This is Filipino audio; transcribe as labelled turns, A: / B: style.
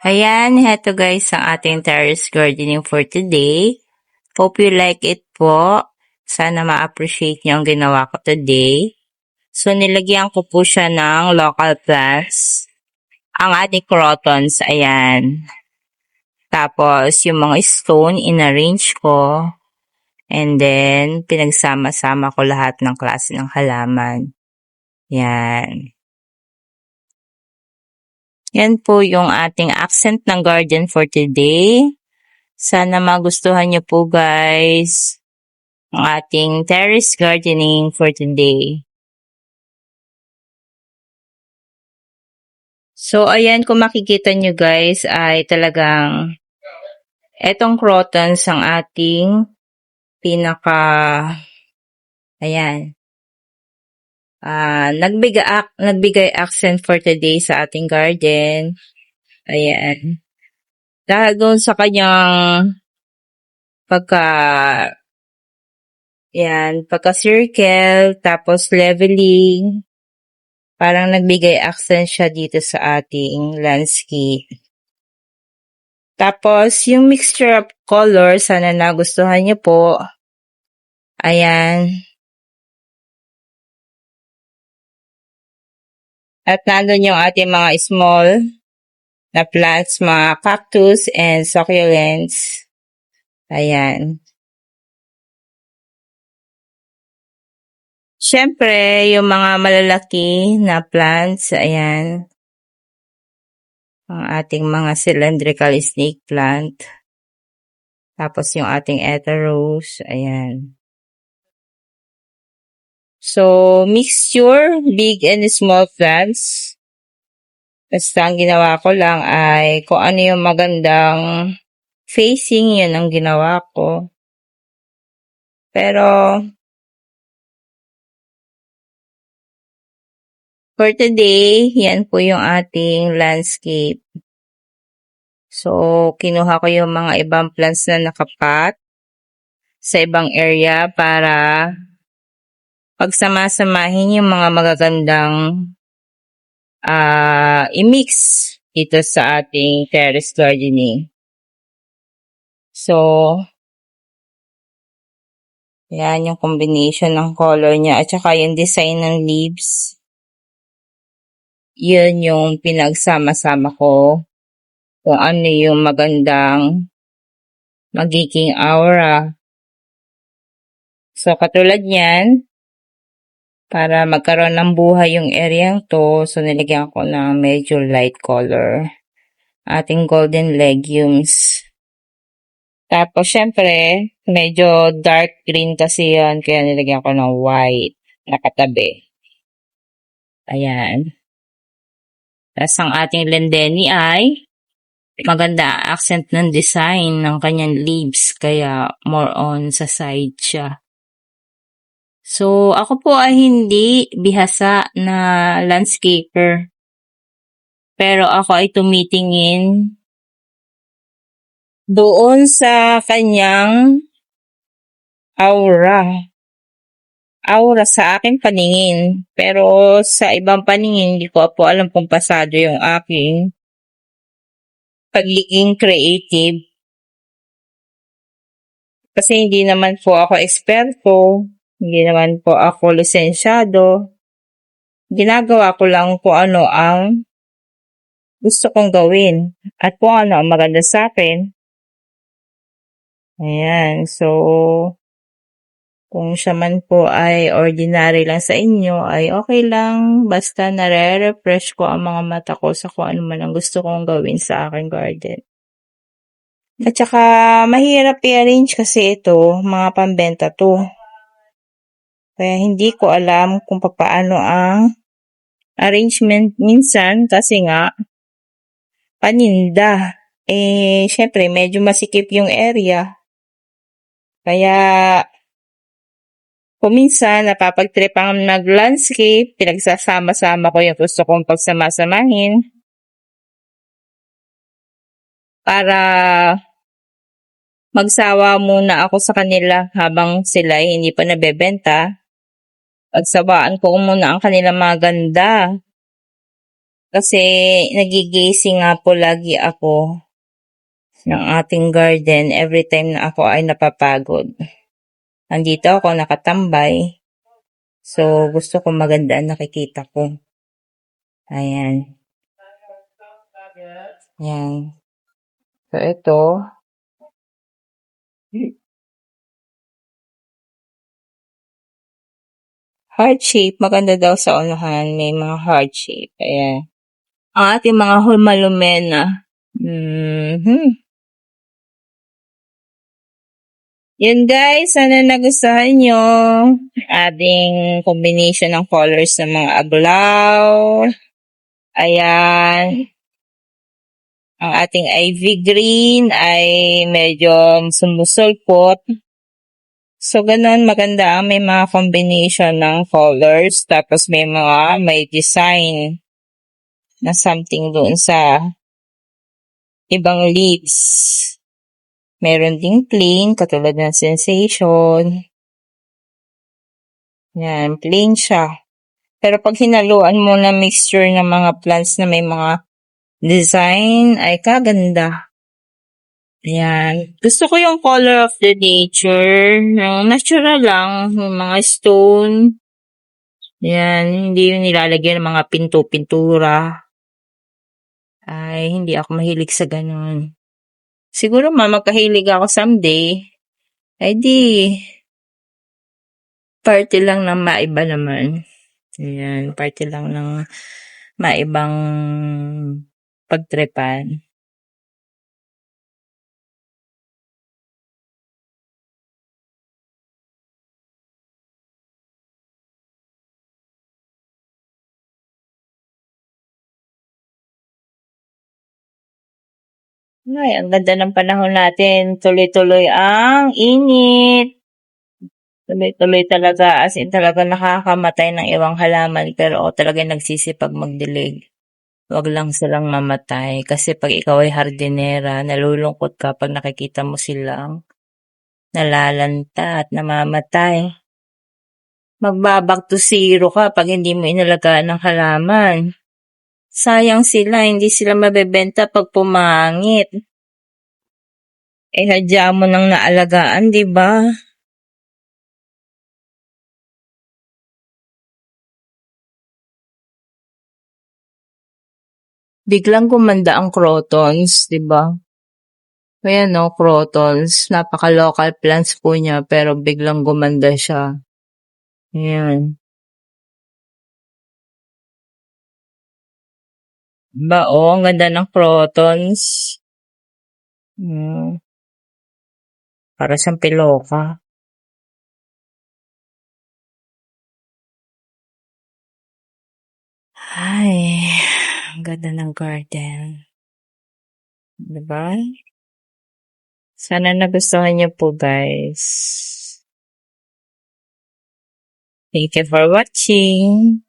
A: Ayan, heto guys ang ating terrace gardening for today. Hope you like it po. Sana ma-appreciate nyo ang ginawa ko today. So, nilagyan ko po siya ng local plants. Ang ating crotons, ayan. Tapos, yung mga stone, in-arrange ko. And then, pinagsama-sama ko lahat ng klase ng halaman. Yan. Yan po yung ating accent ng garden for today. Sana magustuhan nyo po guys ang ating terrace gardening for today. So ayan, kung makikita nyo guys ay talagang etong crotons ang ating ayan. Nagbigay accent for today sa ating garden. Ayan. Dahil doon sa kanyang pagka-circle, tapos leveling, parang nagbigay accent siya dito sa ating landscape. Tapos, yung mixture of color, sana nagustuhan niyo po. Ayan. At nandun yung ating mga small na plants, mga cactus and succulents. Ayan. Siyempre, yung mga malalaki na plants, ayan. Ang ating mga cylindrical snake plant. Tapos yung ating eteros, ayan. So, mixture, big and small plants. Basta ang ginawa ko lang ay kung ano yung magandang facing, yun ang ginawa ko. Pero, for today, yan po yung ating landscape. So, kinuha ko yung mga ibang plants na nakapat sa ibang area para pagsama-samahin yung mga magagandang i-mix ito sa ating terrace gardening. So, yan yung combination ng color niya at saka yung design ng leaves. Yun yung pinagsama-sama ko kung ano yung magandang magiging aura. So, katulad niyan, para magkaroon ng buhay yung area to, so nilagyan ko ng medyo light color. Ating golden legumes. Tapos, syempre, medyo dark green kasi yan, kaya nilagyan ko ng white na katabi. Ayan. Tapos, ang ating lendeni ay maganda accent ng design ng kanyang leaves, kaya more on sa side siya. So, ako po ay hindi bihasa na landscaper. Pero ako ay tumitingin doon sa kanyang aura. Aura sa aking paningin. Pero sa ibang paningin, hindi ko po alam kung pasado yung aking pagiging creative. Kasi hindi naman po ako eksperto. Hindi naman po ako lisensyado. Ginagawa ko lang kung ano ang gusto kong gawin at kung ano ang maganda sa akin. Ayan, so kung siya man po ay ordinary lang sa inyo, ay okay lang. Basta nare-refresh ko ang mga mata ko sa kung ano man ang gusto kong gawin sa aking garden. At saka mahirap i-arrange kasi ito, mga pambenta to. Kaya hindi ko alam kung paano ang arrangement minsan kasi nga paninda. Syempre medyo masikip yung area. Kaya kung minsan napapag-trip ang mag-landscape, pinagsasama-sama ko yung gusto kong pagsama-samahin para magsawa muna ako sa kanila habang sila ay hindi pa nabebenta. Pagsawaan ko muna ang kanilang mga ganda Kasi nagigising nga po lagi ako ng ating garden every time na ako ay napapagod. Nandito ako nakatambay. So, gusto ko maganda ang nakikita ko. Ayan. Ayan. So, ito. Heart shape. Maganda daw sa unahan. May mga heart shape. Ayan. Ang ating mga humalumena. Yun guys, sana nagustuhan nyo ating combination ng colors ng mga aglaw. Ayan. Ang ating ivy green ay medyo sumusulpot. So, ganun, maganda. May mga combination ng colors. Tapos may design na something doon sa ibang leaves. Meron ding plain, katulad ng sensation. Yan, plain siya. Pero pag hinaluan mo na mixture ng mga plants na may mga design, ay kaganda. Ayan. Gusto ko yung color of the nature. Yung natural lang. Yung mga stone. Yan. Hindi yung nilalagyan ng mga pintura. Ay, hindi ako mahilig sa ganun. Siguro magkahilig ako someday. Ay di, party lang ng maiba naman. Ayan, party lang ng maibang pagtripan. Ay, ang ganda ng panahon natin. Tuloy-tuloy ang init. Tuloy-tuloy talaga. As in talaga nakakamatay ng ibang halaman. Pero ako talaga nagsisipag magdilig. Huwag lang silang mamatay. Kasi pag ikaw ay hardinera, nalulungkot ka pag nakikita mo silang nalalanta at namamatay. Magbaback to zero ka pag hindi mo inalagaan ng halaman. Sayang sila, hindi sila mabebenta pag pumangit. Hadya mo nang naalagaan, di ba? Biglang gumanda ang crotons, di ba? Ayan no, crotons. Napaka-local plants po niya, pero biglang gumanda siya. Ayan. Ba, ang ganda ng crotons. Para siyang piloka. Ay, ang ganda ng garden. Diba? Sana nagustuhan niyo po, guys. Thank you for watching.